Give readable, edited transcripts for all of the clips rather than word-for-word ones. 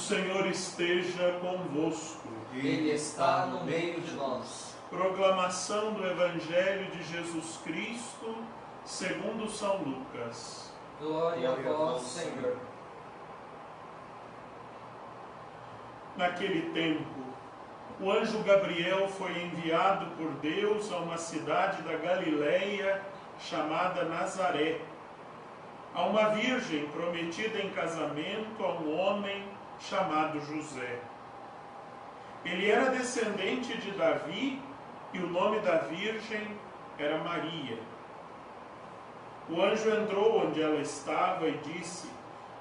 Senhor esteja convosco. Ele está no meio de nós. Proclamação do Evangelho de Jesus Cristo, segundo São Lucas. Glória a vós, Senhor. Naquele tempo, o anjo Gabriel foi enviado por Deus a uma cidade da Galileia chamada Nazaré, a uma virgem prometida em casamento a um homem chamado José. Ele era descendente de Davi e o nome da virgem era Maria. O anjo entrou onde ela estava e disse: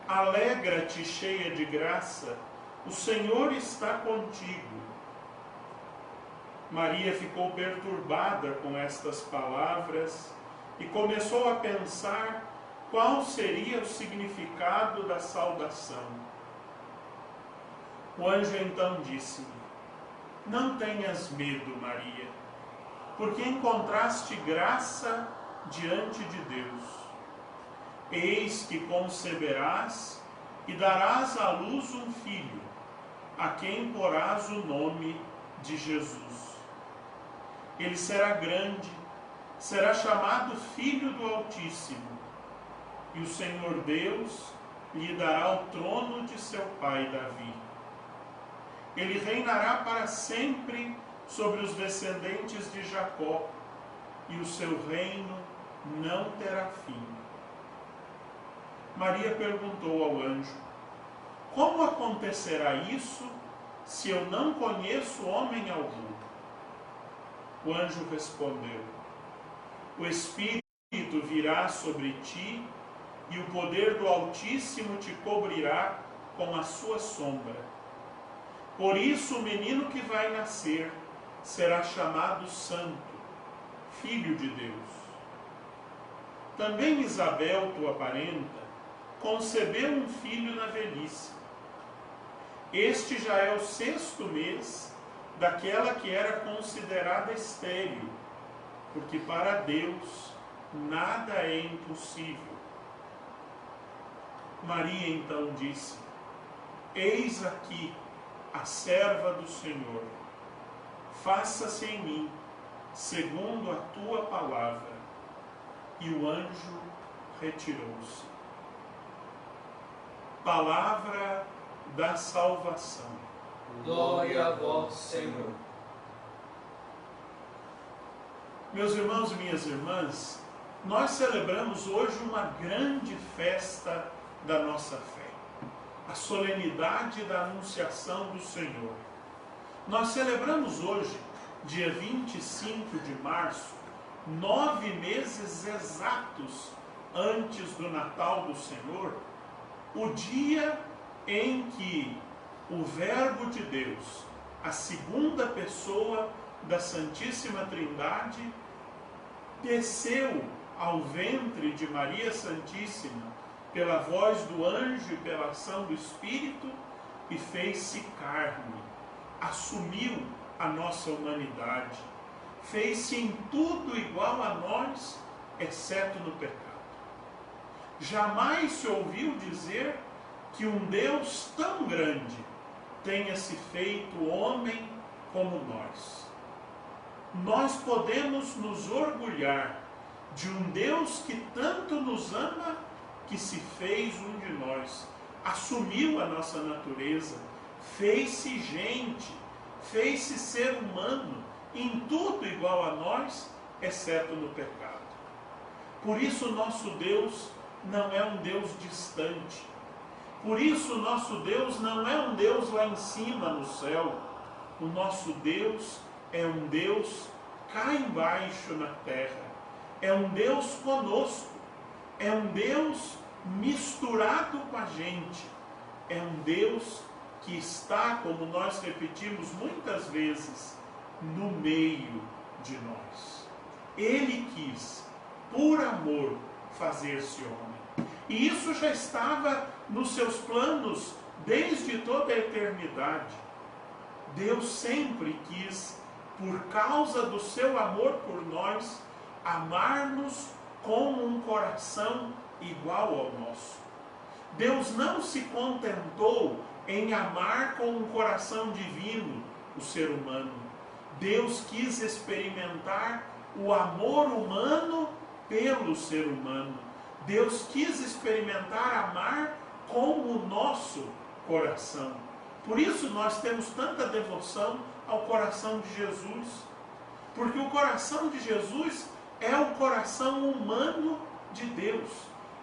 Alegra-te, cheia de graça, o Senhor está contigo. Maria ficou perturbada com estas palavras e começou a pensar qual seria o significado da saudação. O anjo então disse-lhe: Não tenhas medo, Maria, porque encontraste graça diante de Deus. Eis que conceberás e darás à luz um filho, a quem porás o nome de Jesus. Ele será grande, será chamado Filho do Altíssimo, e o Senhor Deus lhe dará o trono de seu pai Davi. Ele reinará para sempre sobre os descendentes de Jacó, e o seu reino não terá fim. Maria perguntou ao anjo: Como acontecerá isso, se eu não conheço homem algum? O anjo respondeu: O Espírito virá sobre ti, e o poder do Altíssimo te cobrirá com a sua sombra. Por isso o menino que vai nascer será chamado Santo, Filho de Deus. Também Isabel, tua parenta, concebeu um filho na velhice. Este já é o 6º mês daquela que era considerada estéril, porque para Deus nada é impossível. Maria então disse: Eis aqui a serva do Senhor, faça-se em mim segundo a tua palavra. E o anjo retirou-se. Palavra da salvação. Glória a vós, Senhor. Meus irmãos e minhas irmãs, nós celebramos hoje uma grande festa da nossa fé, a solenidade da Anunciação do Senhor. Nós celebramos hoje, dia 25 de março, 9 meses exatos antes do Natal do Senhor, o dia em que o Verbo de Deus, a segunda pessoa da Santíssima Trindade, desceu ao ventre de Maria Santíssima pela voz do anjo e pela ação do Espírito e fez-se carne, assumiu a nossa humanidade, fez-se em tudo igual a nós, exceto no pecado. Jamais se ouviu dizer que um Deus tão grande tenha se feito homem como nós. Nós podemos nos orgulhar de um Deus que tanto nos ama, que se fez um de nós, assumiu a nossa natureza, fez-se gente, fez-se ser humano, em tudo igual a nós, exceto no pecado. Por isso o nosso Deus não é um Deus distante. Por isso o nosso Deus não é um Deus lá em cima no céu. O nosso Deus é um Deus cá embaixo na terra. É um Deus conosco. É um Deus misturado com a gente. É um Deus que está, como nós repetimos muitas vezes, no meio de nós. Ele quis, por amor, fazer-se homem. E isso já estava nos seus planos desde toda a eternidade. Deus sempre quis, por causa do seu amor por nós, amar-nos com um coração igual ao nosso. Deus não se contentou em amar com um coração divino o ser humano. Deus quis experimentar o amor humano pelo ser humano. Deus quis experimentar amar com o nosso coração. Por isso nós temos tanta devoção ao coração de Jesus. Porque o coração de Jesus é o coração humano de Deus.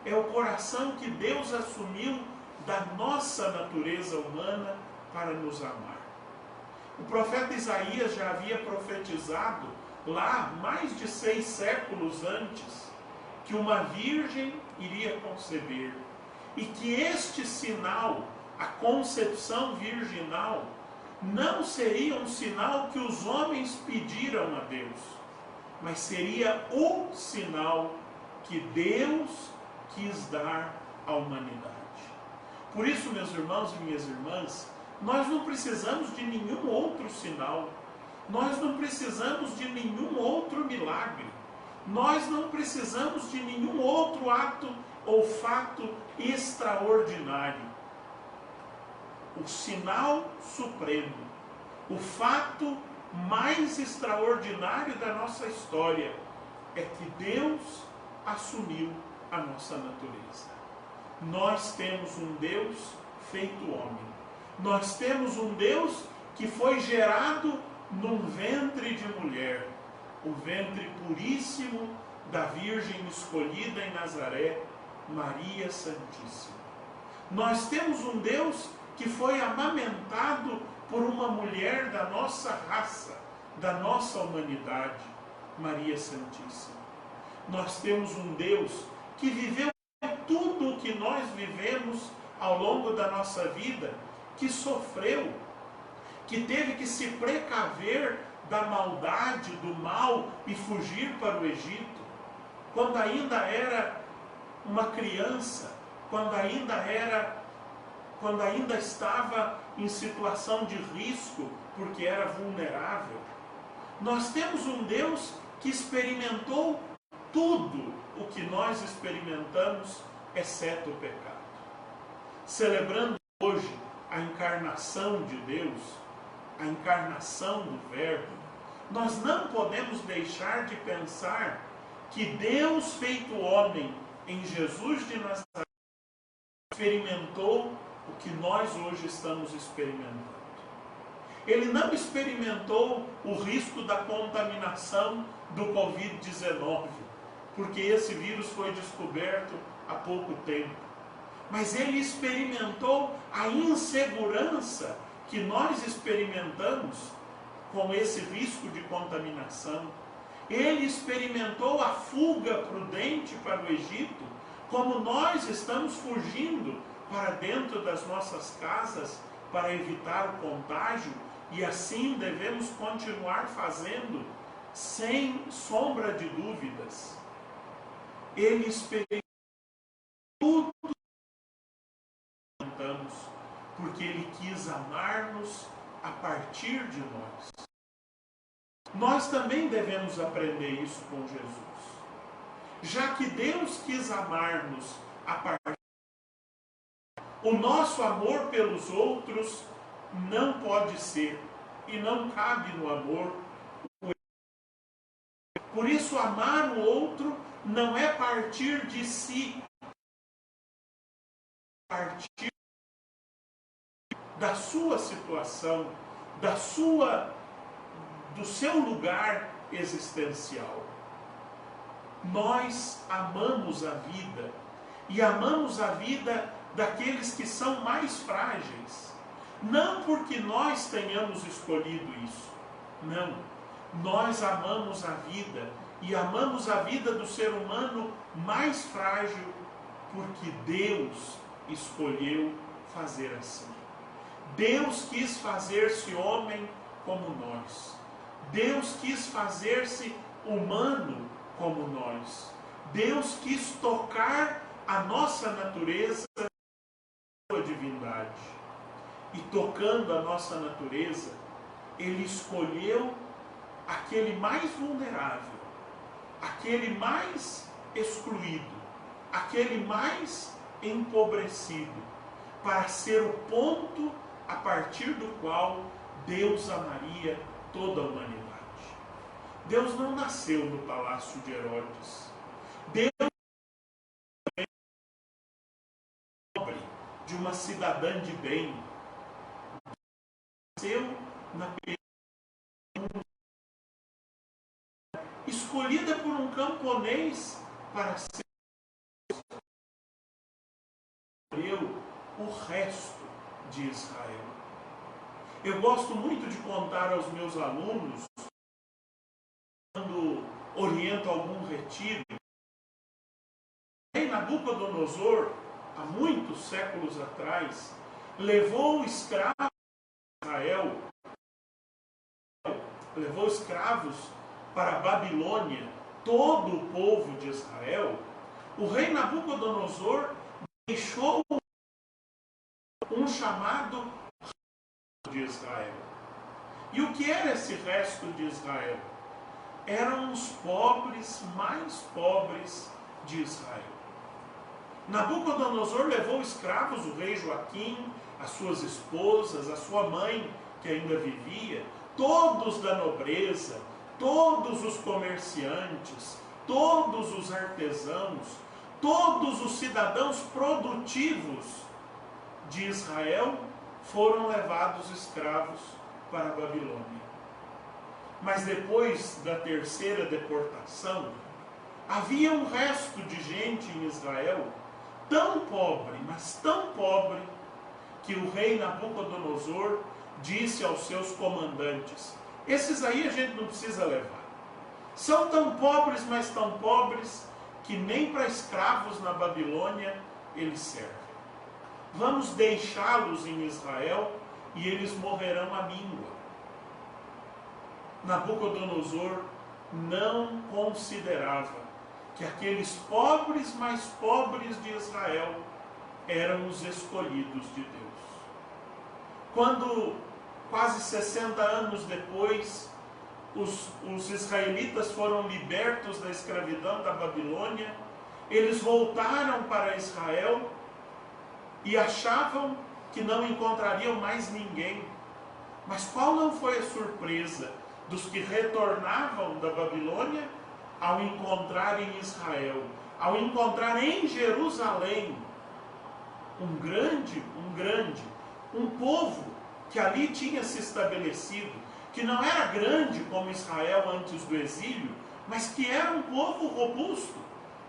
É o coração que Deus assumiu da nossa natureza humana para nos amar. O profeta Isaías já havia profetizado lá, mais de 6 séculos antes, que uma virgem iria conceber e que este sinal, a concepção virginal, não seria um sinal que os homens pediram a Deus, mas seria o sinal que Deus quis dar à humanidade. Por isso, meus irmãos e minhas irmãs, nós não precisamos de nenhum outro sinal, nós não precisamos de nenhum outro milagre, nós não precisamos de nenhum outro ato ou fato extraordinário. O sinal supremo, o fato mais extraordinário da nossa história é que Deus assumiu a nossa natureza. Nós temos um Deus feito homem. Nós temos um Deus que foi gerado num ventre de mulher, o ventre puríssimo da Virgem escolhida em Nazaré, Maria Santíssima. Nós temos um Deus que foi amamentado por uma mulher da nossa raça, da nossa humanidade, Maria Santíssima. Nós temos um Deus que viveu tudo o que nós vivemos ao longo da nossa vida, que sofreu, que teve que se precaver da maldade, do mal e fugir para o Egito, quando ainda era uma criança, quando ainda estava em situação de risco, porque era vulnerável. Nós temos um Deus que experimentou tudo o que nós experimentamos, exceto o pecado. Celebrando hoje a encarnação de Deus, a encarnação do Verbo, nós não podemos deixar de pensar que Deus feito homem em Jesus de Nazaré experimentou o que nós hoje estamos experimentando. Ele não experimentou o risco da contaminação do Covid-19, porque esse vírus foi descoberto há pouco tempo. Mas ele experimentou a insegurança que nós experimentamos com esse risco de contaminação. Ele experimentou a fuga prudente para o Egito, como nós estamos fugindo para dentro das nossas casas para evitar o contágio, e assim devemos continuar fazendo, sem sombra de dúvidas. Ele experimentou tudo o que experimentamos, porque Ele quis amar-nos a partir de nós. Nós também devemos aprender isso com Jesus. Já que Deus quis amar-nos a partir de nós, o nosso amor pelos outros não pode ser, e não cabe no amor. Por isso, amar o outro não é partir de si, partir da sua situação, do seu lugar existencial. Nós amamos a vida, e amamos a vida daqueles que são mais frágeis, não porque nós tenhamos escolhido isso, não. Nós amamos a vida, e amamos a vida do ser humano mais frágil, porque Deus escolheu fazer assim. Deus quis fazer-se homem como nós. Deus quis fazer-se humano como nós. Deus quis tocar a nossa natureza com a sua divindade. E tocando a nossa natureza, Ele escolheu aquele mais vulnerável, aquele mais excluído, aquele mais empobrecido, para ser o ponto a partir do qual Deus amaria toda a humanidade. Deus não nasceu no palácio de Herodes. Deus pobre, de uma cidadã de bem. Nasceu na escolhida por um camponês para ser o resto de Israel. Eu gosto muito de contar aos meus alunos, quando oriento algum retiro, Nabucodonosor, há muitos séculos atrás, levou escravos de Israel, levou escravos para a Babilônia, todo o povo de Israel. O rei Nabucodonosor deixou um chamado resto de Israel. E o que era esse resto de Israel? Eram os pobres mais pobres de Israel. Nabucodonosor levou escravos, o rei Joaquim, as suas esposas, a sua mãe, que ainda vivia, todos da nobreza, todos os comerciantes, todos os artesãos, todos os cidadãos produtivos de Israel foram levados escravos para a Babilônia. Mas depois da terceira deportação, havia um resto de gente em Israel tão pobre, mas tão pobre, que o rei Nabucodonosor disse aos seus comandantes: esses aí a gente não precisa levar. São tão pobres, mas tão pobres, que nem para escravos na Babilônia eles servem. Vamos deixá-los em Israel e eles morrerão à míngua. Nabucodonosor não considerava que aqueles pobres mais pobres de Israel eram os escolhidos de Deus. Quando, quase 60 anos depois, os israelitas foram libertos da escravidão da Babilônia, eles voltaram para Israel e achavam que não encontrariam mais ninguém. Mas qual não foi a surpresa dos que retornavam da Babilônia ao encontrar em Israel, ao encontrar em Jerusalém um povo que ali tinha se estabelecido, que não era grande como Israel antes do exílio, mas que era um povo robusto,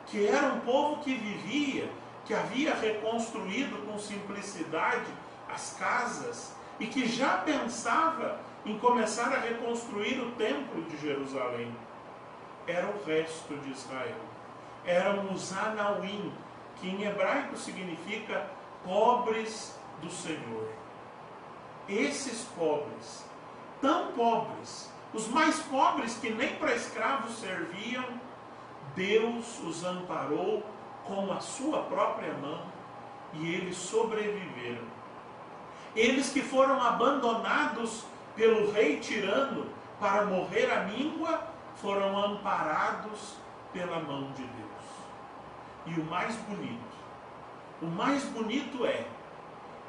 que era um povo que vivia, que havia reconstruído com simplicidade as casas e que já pensava em começar a reconstruir o templo de Jerusalém. Era o resto de Israel. Eram os Anauim, que em hebraico significa pobres do Senhor. Esses pobres, tão pobres, os mais pobres que nem para escravos serviam, Deus os amparou com a sua própria mão e eles sobreviveram. Eles que foram abandonados pelo rei tirano para morrer à míngua, foram amparados pela mão de Deus. E o mais bonito é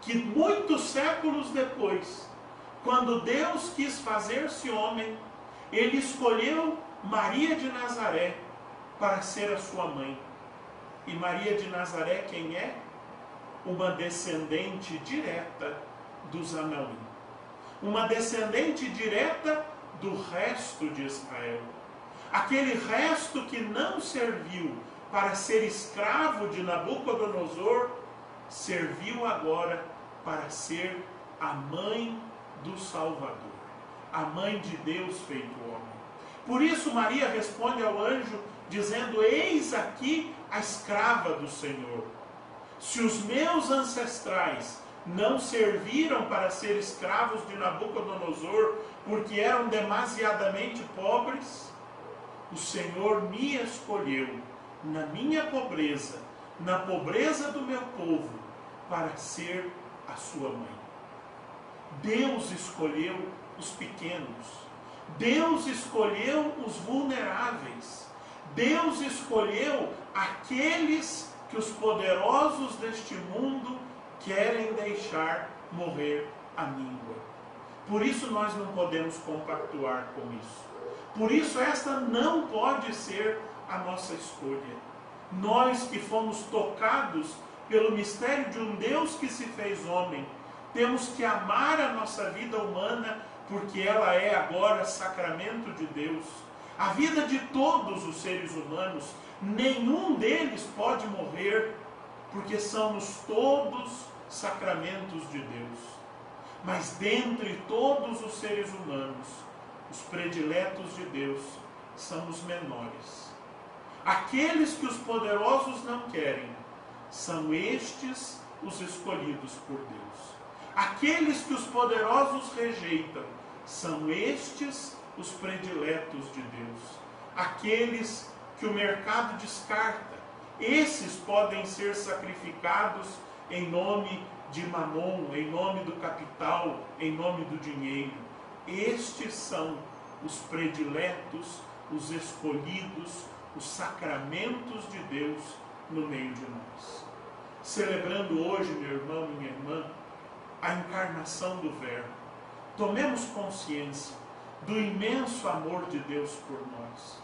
que muitos séculos depois, quando Deus quis fazer-se homem, Ele escolheu Maria de Nazaré para ser a sua mãe. E Maria de Nazaré quem é? Uma descendente direta dos Anauim. Uma descendente direta do resto de Israel. Aquele resto que não serviu para ser escravo de Nabucodonosor, serviu agora para ser a mãe do Salvador, a mãe de Deus feito homem. Por isso Maria responde ao anjo, dizendo: eis aqui a escrava do Senhor. Se os meus ancestrais não serviram para ser escravos de Nabucodonosor, porque eram demasiadamente pobres, o Senhor me escolheu na minha pobreza, na pobreza do meu povo, para ser a sua mãe. Deus escolheu os pequenos, Deus escolheu os vulneráveis, Deus escolheu aqueles que os poderosos deste mundo querem deixar morrer a míngua. Por isso nós não podemos compactuar com isso. Por isso esta não pode ser a nossa escolha. Nós que fomos tocados pelo mistério de um Deus que se fez homem, temos que amar a nossa vida humana, porque ela é agora sacramento de Deus. A vida de todos os seres humanos, nenhum deles pode morrer, porque somos todos sacramentos de Deus. Mas dentre todos os seres humanos, os prediletos de Deus são os menores. Aqueles que os poderosos não querem, são estes os escolhidos por Deus. Aqueles que os poderosos rejeitam, são estes os prediletos de Deus. Aqueles que o mercado descarta, esses podem ser sacrificados em nome de Mamon, em nome do capital, em nome do dinheiro. Estes são os prediletos, os escolhidos, os sacramentos de Deus no meio de nós. Celebrando hoje, meu irmão e minha irmã, a encarnação do Verbo, tomemos consciência do imenso amor de Deus por nós.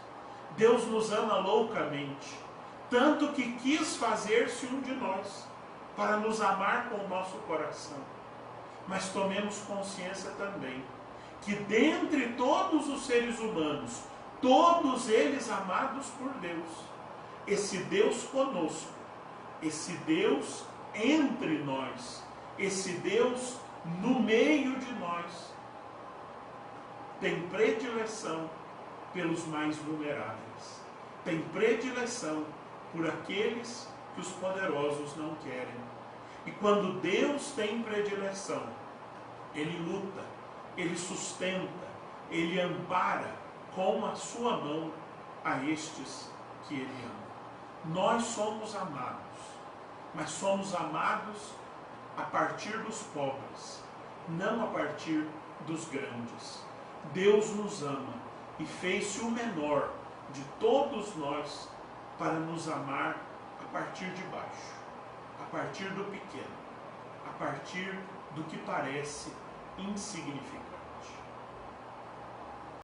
Deus nos ama loucamente, tanto que quis fazer-se um de nós, para nos amar com o nosso coração. Mas tomemos consciência também, que dentre todos os seres humanos, todos eles amados por Deus, esse Deus conosco, esse Deus entre nós, esse Deus no meio de nós, tem predileção pelos mais vulneráveis, tem predileção por aqueles que os poderosos não querem. E quando Deus tem predileção, Ele luta, Ele sustenta, Ele ampara com a sua mão a estes que Ele ama. Nós somos amados, mas somos amados a partir dos pobres, não a partir dos grandes. Deus nos ama e fez-se o menor de todos nós para nos amar a partir de baixo, a partir do pequeno, a partir do que parece insignificante.